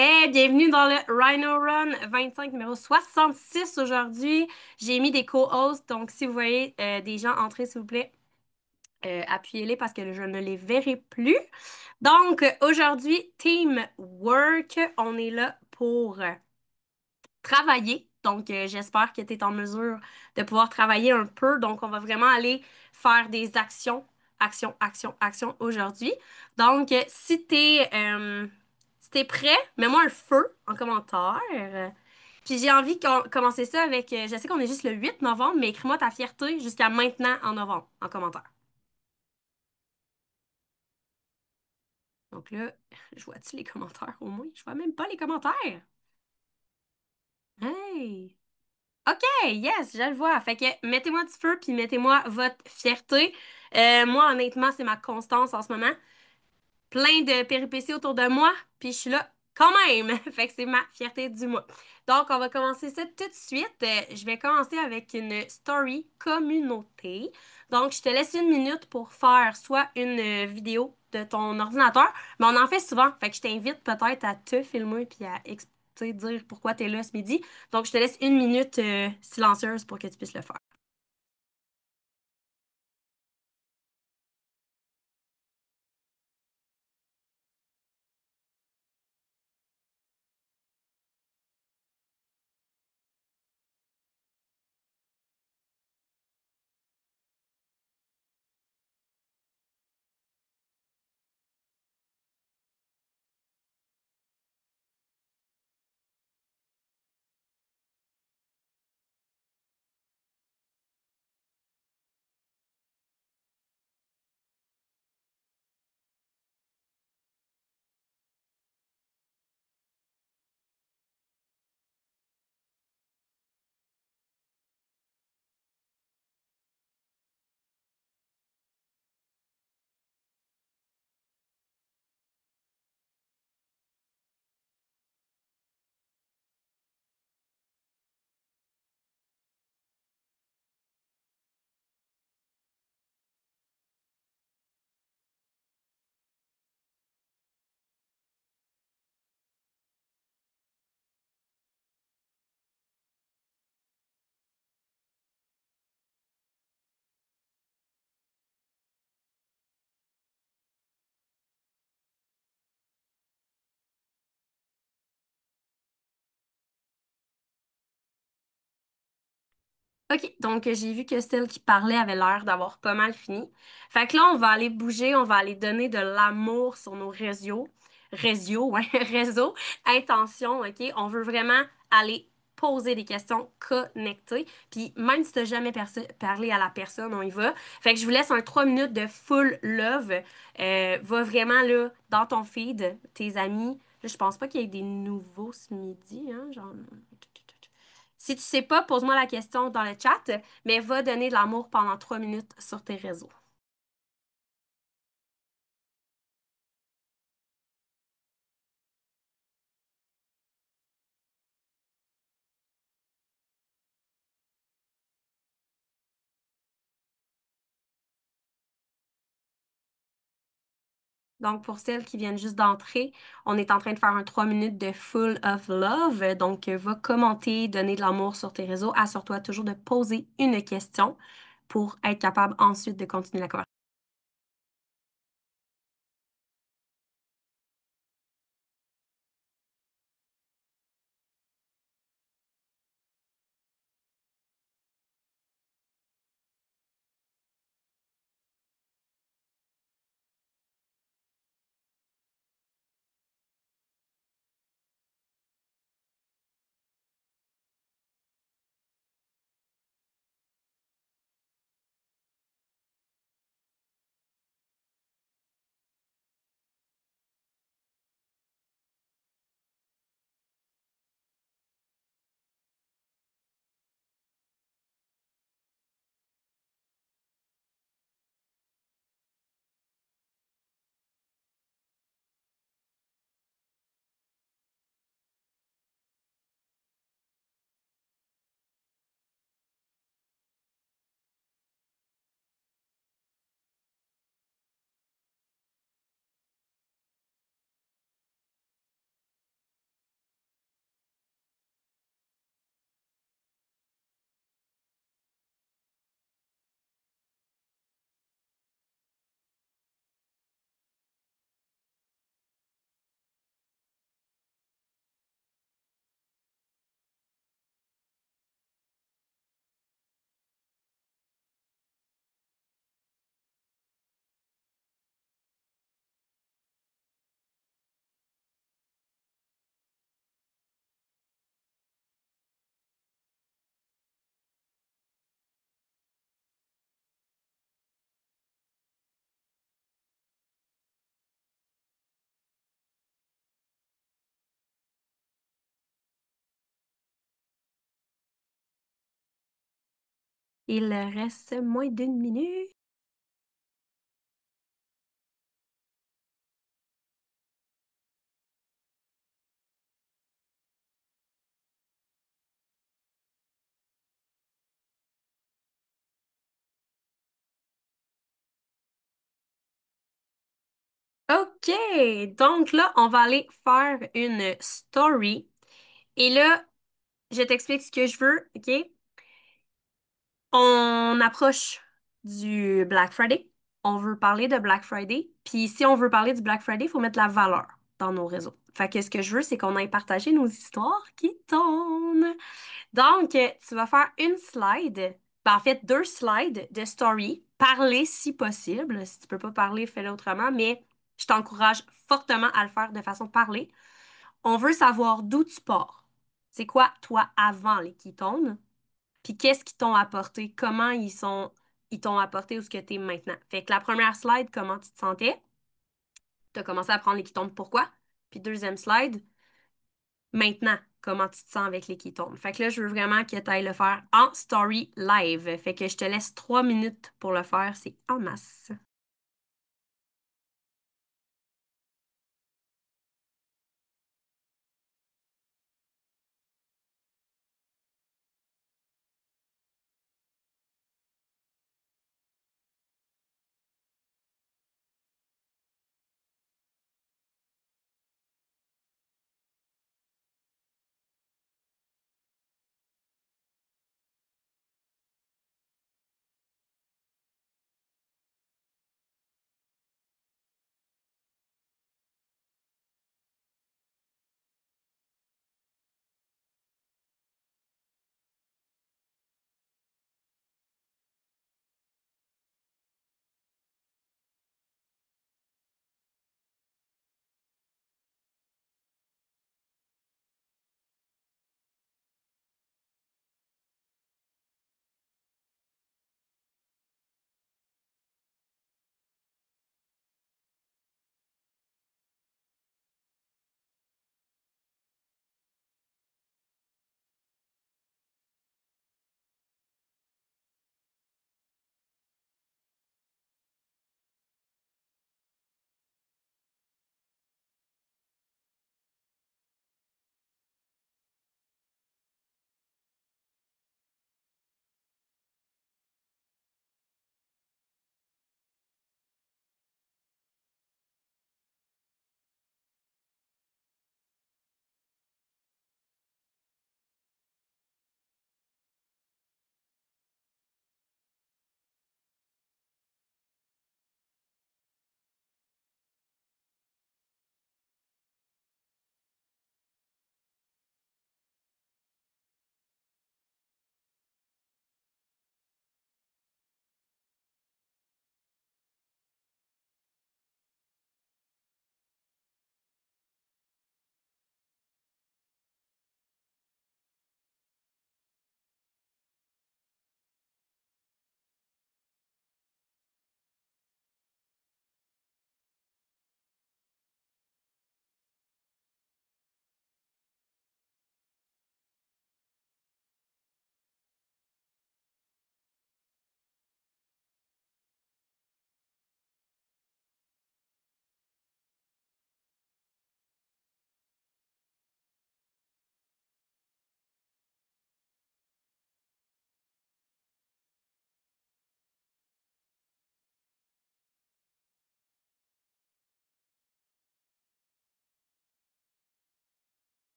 Bienvenue dans le Rhino Run 25 numéro 66 aujourd'hui. J'ai mis des co-hosts, donc si vous voyez des gens entrer, s'il vous plaît, appuyez-les parce que je ne les verrai plus. Donc aujourd'hui, Teamwork, on est là pour travailler. Donc, j'espère que tu es en mesure de pouvoir travailler un peu. Donc, on va vraiment aller faire des actions, actions, actions, actions aujourd'hui. Donc, si t'es prêt, mets-moi un feu en commentaire. Puis j'ai envie de commencer ça avec, je sais qu'on est juste le 8 novembre, mais écris-moi ta fierté jusqu'à maintenant en novembre en commentaire. Donc là, je vois-tu les commentaires au moins? Je vois même pas les commentaires. Hey! OK, yes, je le vois. Fait que mettez-moi du feu puis mettez-moi votre fierté. Moi, honnêtement, c'est ma constance en ce moment. Plein de péripéties autour de moi, puis je suis là quand même. Fait que c'est ma fierté du mois. Donc, on va commencer ça tout de suite. Je vais commencer avec une story communauté. Donc, je te laisse une minute pour faire soit une vidéo de ton ordinateur, mais on en fait souvent. Fait que je t'invite peut-être à te filmer puis à tu sais, dire pourquoi tu es là ce midi. Donc, je te laisse une minute silencieuse pour que tu puisses le faire. OK, donc j'ai vu que celle qui parlait avait l'air d'avoir pas mal fini. Fait que là, on va aller bouger, on va aller donner de l'amour sur nos réseaux, ouais, réseaux, intentions, OK? On veut vraiment aller poser des questions connectées. Puis même si t'as jamais parlé à la personne, on y va. Fait que je vous laisse un 3 minutes de full love. Va vraiment là, dans ton feed, tes amis. Là, je pense pas qu'il y ait des nouveaux ce midi, hein, genre... Si tu sais pas, pose-moi la question dans le chat, mais va donner de l'amour pendant 3 minutes sur tes réseaux. Donc, pour celles qui viennent juste d'entrer, on est en train de faire un 3 minutes de full of love. Donc, va commenter, donner de l'amour sur tes réseaux. Assure-toi toujours de poser une question pour être capable ensuite de continuer la conversation. Il reste moins d'une minute. OK, donc là, on va aller faire une story. Et là, je t'explique ce que je veux, OK? On approche du Black Friday. On veut parler de Black Friday. Puis si on veut parler du Black Friday, il faut mettre la valeur dans nos réseaux. Fait que ce que je veux, c'est qu'on aille partager nos histoires qui tournent. Donc, tu vas faire une slide, ben, en fait deux slides de story. Parler si possible. Si tu peux pas parler, fais-le autrement, mais je t'encourage fortement à le faire de façon parlée. On veut savoir d'où tu pars. C'est quoi, toi, avant les ketones? Puis qu'est-ce qu'ils t'ont apporté? Comment ils t'ont apporté où ce que tu es maintenant? Fait que la première slide, comment tu te sentais? Tu as commencé à prendre les ketones, pourquoi? Puis deuxième slide, maintenant, comment tu te sens avec les ketones? Fait que là, je veux vraiment que tu ailles le faire en story live. Fait que je te laisse 3 minutes pour le faire, c'est en masse.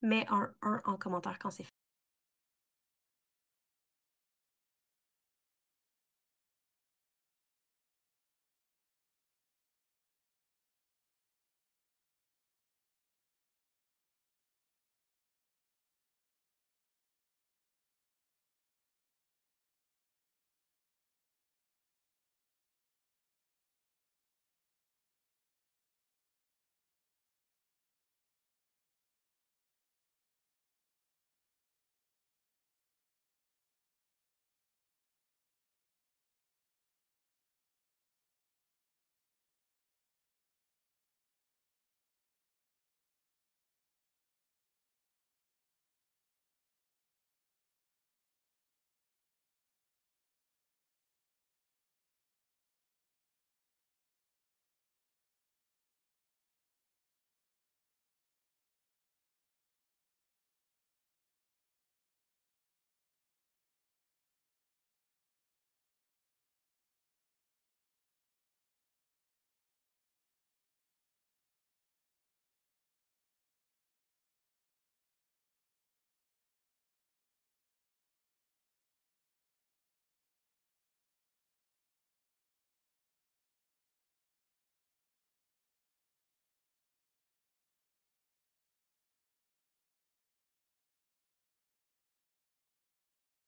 Mets un 1 en commentaire quand c'est fait.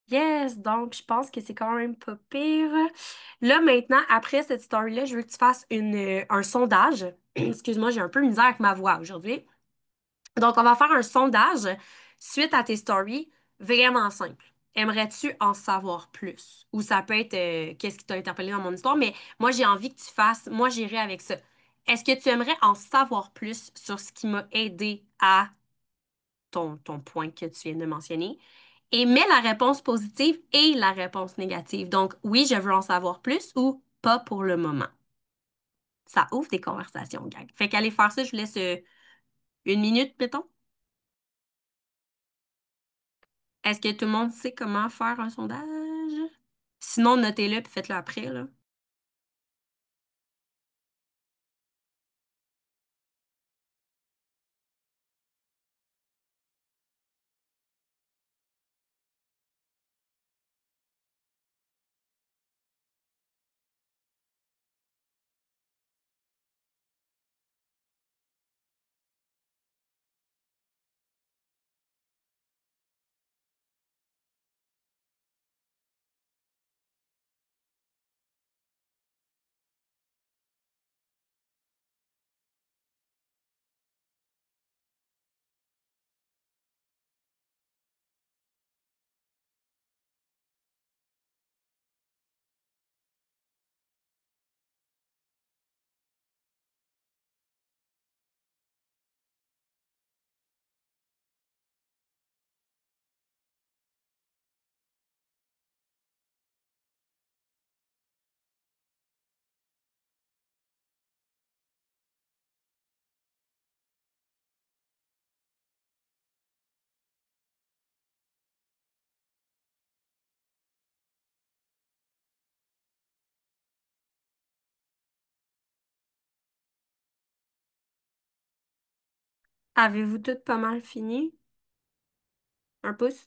Yes, donc je pense que c'est quand même pas pire. Là, maintenant, après cette story-là, je veux que tu fasses un sondage. Excuse-moi, j'ai un peu de misère avec ma voix aujourd'hui. Donc, on va faire un sondage suite à tes stories, vraiment simple. Aimerais-tu en savoir plus? Ou ça peut être qu'est-ce qui t'a interpellé dans mon histoire, mais moi, j'ai envie que tu fasses, moi, j'irai avec ça. Est-ce que tu aimerais en savoir plus sur ce qui m'a aidé à ton point que tu viens de mentionner? Et mets la réponse positive et la réponse négative. Donc, oui, je veux en savoir plus ou pas pour le moment. Ça ouvre des conversations, gang. Fait qu'aller faire ça, je vous laisse une minute, mettons. Est-ce que tout le monde sait comment faire un sondage? Sinon, notez-le puis faites-le après, là. Avez-vous toutes pas mal fini? Un pouce?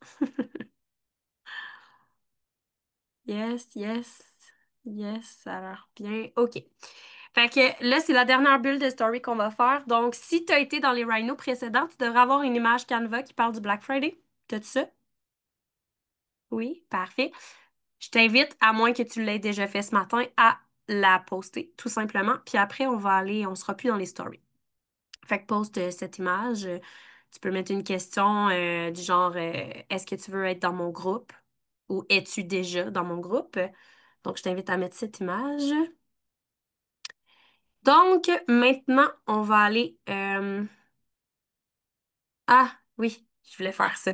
Yes, yes, yes, ça a l'air bien. OK. Fait que là, c'est la dernière bulle de story qu'on va faire. Donc, si tu as été dans les Rhinos précédents, tu devrais avoir une image Canva qui parle du Black Friday. T'as-tu ça? Oui, parfait. Je t'invite, à moins que tu l'aies déjà fait ce matin, à la poster, tout simplement. Puis après, on va aller, on sera plus dans les stories. Fait que poste cette image. Tu peux mettre une question du genre est-ce que tu veux être dans mon groupe ou es-tu déjà dans mon groupe? Donc, je t'invite à mettre cette image. Donc, maintenant, on va aller. Ah, oui, je voulais faire ça.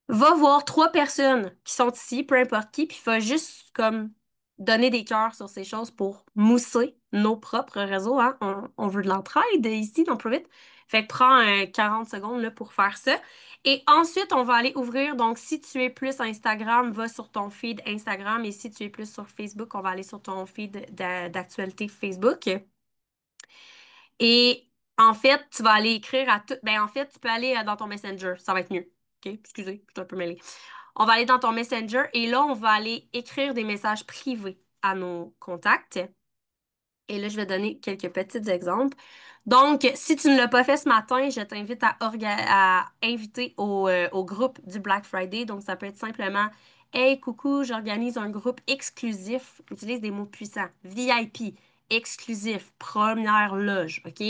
Va voir trois personnes qui sont ici, peu importe qui, puis va juste comme donner des cœurs sur ces choses pour mousser nos propres réseaux, hein. On veut de l'entraide ici dans Prove It. Fait que prends 40 secondes là, pour faire ça. Et ensuite, on va aller ouvrir. Donc, si tu es plus Instagram, va sur ton feed Instagram. Et si tu es plus sur Facebook, on va aller sur ton feed d'actualité Facebook. Et en fait, tu vas aller écrire à tout. Ben, en fait, tu peux aller dans ton Messenger. Ça va être mieux. OK? Excusez, je suis un peu mêlée. On va aller dans ton Messenger et là, on va aller écrire des messages privés à nos contacts. Et là, je vais donner quelques petits exemples. Donc, si tu ne l'as pas fait ce matin, je t'invite à inviter au groupe du Black Friday. Donc, ça peut être simplement Hey, coucou, j'organise un groupe exclusif. Utilise des mots puissants. VIP, exclusif, première loge. OK?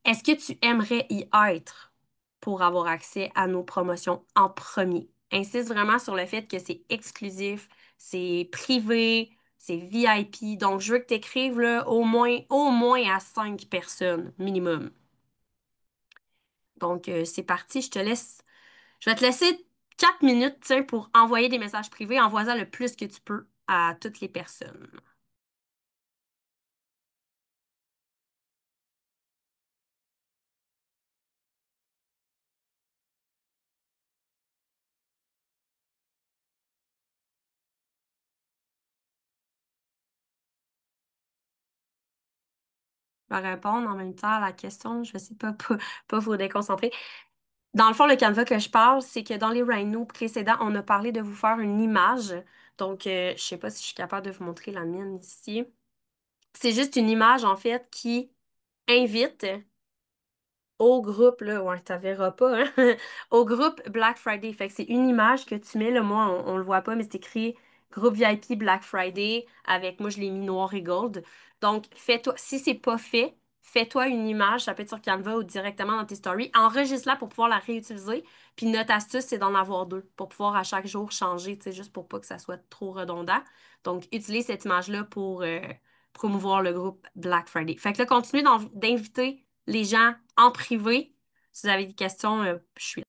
Est-ce que tu aimerais y être pour avoir accès à nos promotions en premier? Insiste vraiment sur le fait que c'est exclusif, c'est privé, c'est VIP. Donc, je veux que tu écrives là, au moins à 5 personnes minimum. Donc, c'est parti. Je te laisse. Je vais te laisser 4 minutes, tiens, pour envoyer des messages privés. Envoie-en le plus que tu peux à toutes les personnes. Je vais répondre en même temps à la question. Je vais essayer de pas vous déconcentrer. Dans le fond, le Canva que je parle, c'est que dans les Rhinos précédents, on a parlé de vous faire une image. Donc, je sais pas si je suis capable de vous montrer la mienne ici. C'est juste une image, en fait, qui invite au groupe, là, ouais, t'en verras pas, hein? Au groupe Black Friday. Fait que c'est une image que tu mets, là, moi, on le voit pas, mais c'est écrit groupe VIP Black Friday avec, moi, je l'ai mis noir et gold. Donc, fais-toi, si c'est pas fait, fais-toi une image, ça peut être sur Canva ou directement dans tes stories. Enregistre-la pour pouvoir la réutiliser. Puis notre astuce, c'est d'en avoir deux pour pouvoir à chaque jour changer, tu sais, juste pour pas que ça soit trop redondant. Donc, utilise cette image-là pour promouvoir le groupe Black Friday. Fait que là, continue d'inviter les gens en privé. Si vous avez des questions, je suis là.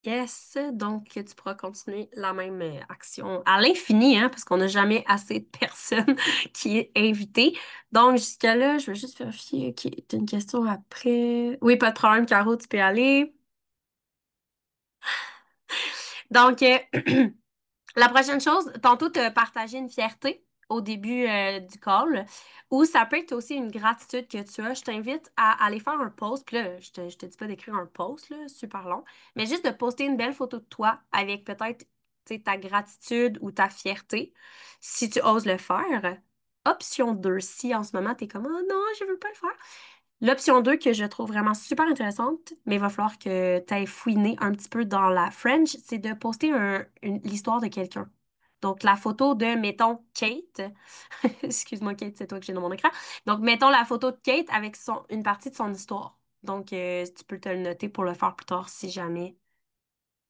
Yes, donc tu pourras continuer la même action à l'infini, hein, parce qu'on n'a jamais assez de personnes qui est invitée. Donc jusqu'à là, je vais juste vérifier. Ok, t'as une question après. Oui, pas de problème, Caro, tu peux aller. Donc, la prochaine chose, tantôt, tu as partagé une fierté au début du call, ou ça peut être aussi une gratitude que tu as. Je t'invite à aller faire un post. Puis là, je te dis pas d'écrire un post, là, super long, mais juste de poster une belle photo de toi avec peut-être tu sais, ta gratitude ou ta fierté, si tu oses le faire. Option 2, si en ce moment, tu es comme, oh non, je veux pas le faire. L'option 2 que je trouve vraiment super intéressante, mais il va falloir que tu ailles fouiner un petit peu dans la French, c'est de poster l'histoire de quelqu'un. Donc, la photo de, mettons, Kate. Excuse-moi, Kate, c'est toi que j'ai dans mon écran. Donc, mettons la photo de Kate avec une partie de son histoire. Donc, tu peux te le noter pour le faire plus tard si jamais.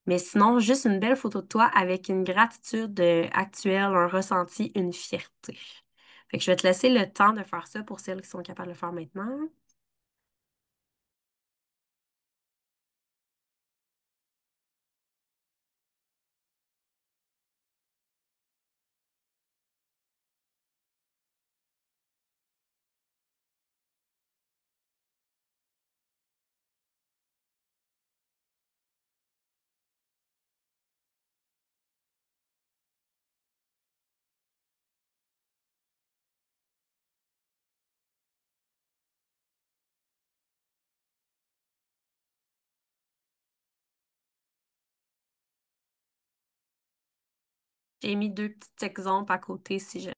Mais sinon, juste une belle photo de toi avec une gratitude actuelle, un ressenti, une fierté. Fait que je vais te laisser le temps de faire ça pour celles qui sont capables de le faire maintenant. J'ai mis deux petits exemples à côté si j'ai.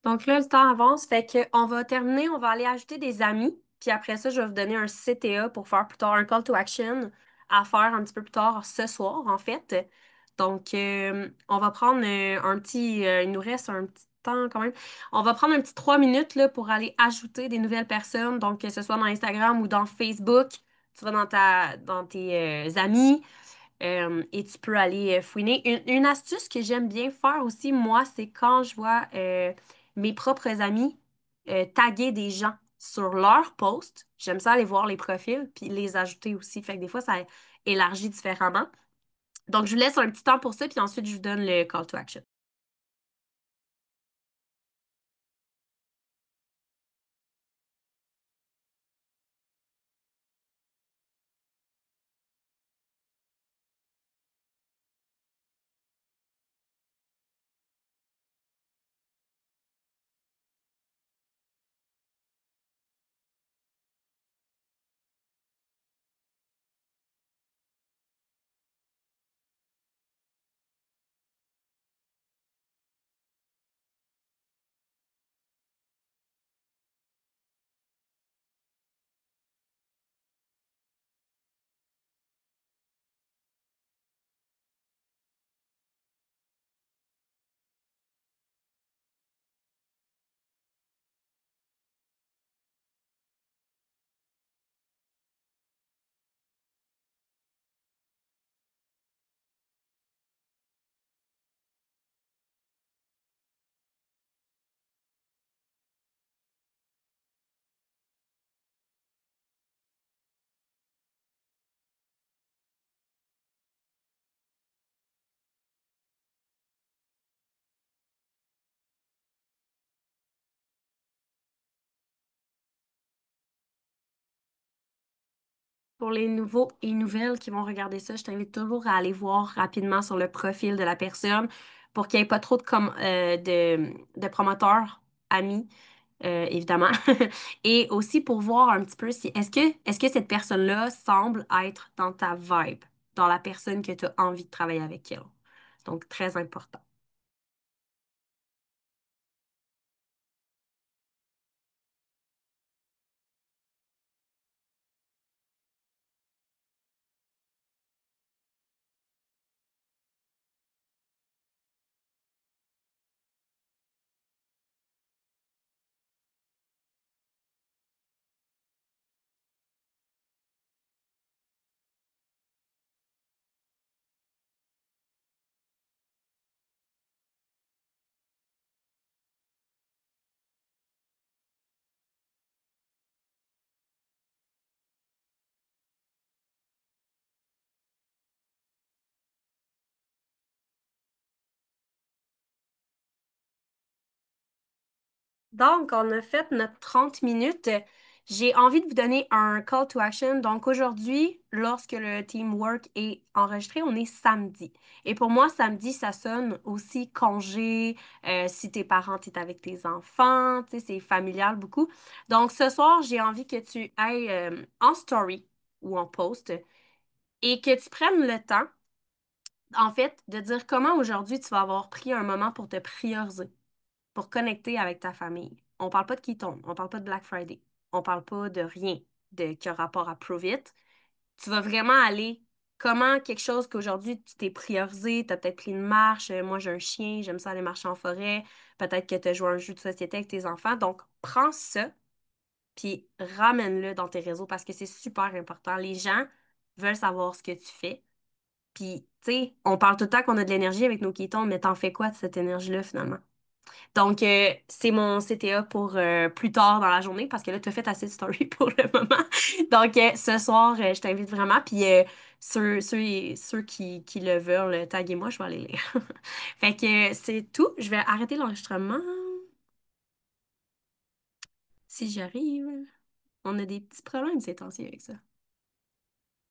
Donc là, le temps avance, fait qu'on va terminer, on va aller ajouter des amis, puis après ça, je vais vous donner un CTA pour faire plus tard un call to action à faire un petit peu plus tard ce soir, en fait. Donc, on va prendre il nous reste un petit temps quand même. On va prendre un petit 3 minutes là, pour aller ajouter des nouvelles personnes, donc que ce soit dans Instagram ou dans Facebook. Tu vas dans tes amis. Et tu peux aller fouiner. Une astuce que j'aime bien faire aussi, moi, c'est quand je vois mes propres amis taguer des gens sur leur post. J'aime ça aller voir les profils puis les ajouter aussi. Fait que des fois, ça élargit différemment. Donc, je vous laisse un petit temps pour ça, puis ensuite, je vous donne le call to action. Pour les nouveaux et nouvelles qui vont regarder ça, je t'invite toujours à aller voir rapidement sur le profil de la personne pour qu'il n'y ait pas trop de promoteurs amis, évidemment. Et aussi pour voir un petit peu si est-ce que cette personne-là semble être dans ta vibe, dans la personne que tu as envie de travailler avec elle. Donc, très important. Donc, on a fait notre 30 minutes. J'ai envie de vous donner un call to action. Donc, aujourd'hui, lorsque le teamwork est enregistré, on est samedi. Et pour moi, samedi, ça sonne aussi congé. Si tes parents, t'es avec tes enfants, tu sais, c'est familial beaucoup. Donc, ce soir, j'ai envie que tu ailles en story ou en post et que tu prennes le temps, en fait, de dire comment aujourd'hui tu vas avoir pris un moment pour te prioriser pour connecter avec ta famille. On parle pas de Keystone, on parle pas de Black Friday, on parle pas de rien qui a rapport à Prove It. Tu vas vraiment aller comment quelque chose qu'aujourd'hui tu t'es priorisé, tu as peut-être pris une marche, moi j'ai un chien, j'aime ça aller marcher en forêt, peut-être que tu as joué à un jeu de société avec tes enfants. Donc, prends ça puis ramène-le dans tes réseaux parce que c'est super important. Les gens veulent savoir ce que tu fais. Puis, tu sais, on parle tout le temps qu'on a de l'énergie avec nos kétons, mais t'en fais quoi de cette énergie-là finalement? Donc, c'est mon CTA pour plus tard dans la journée parce que là, tu as fait assez de story pour le moment. Donc, ce soir, je t'invite vraiment. Puis, ceux qui le veulent, taguez-moi, je vais aller lire. Fait que c'est tout. Je vais arrêter l'enregistrement si j'arrive. On a des petits problèmes ces temps-ci avec ça.